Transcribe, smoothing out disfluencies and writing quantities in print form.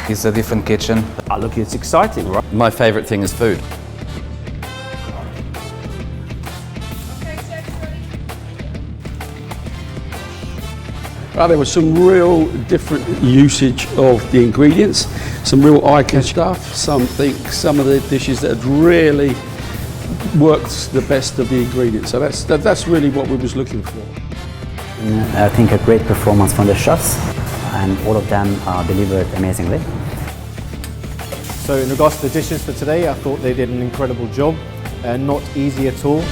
It's a different kitchen. Oh, look, it's exciting, right? My favourite thing is food. There was some real different usage of the ingredients, some real eye-catching stuff. Some of the dishes that had really worked the best of the ingredients. So that's really what we was looking for. I think a great performance from the chefs, and all of them delivered amazingly. So in regards to the dishes for today, I thought they did an incredible job, not easy at all.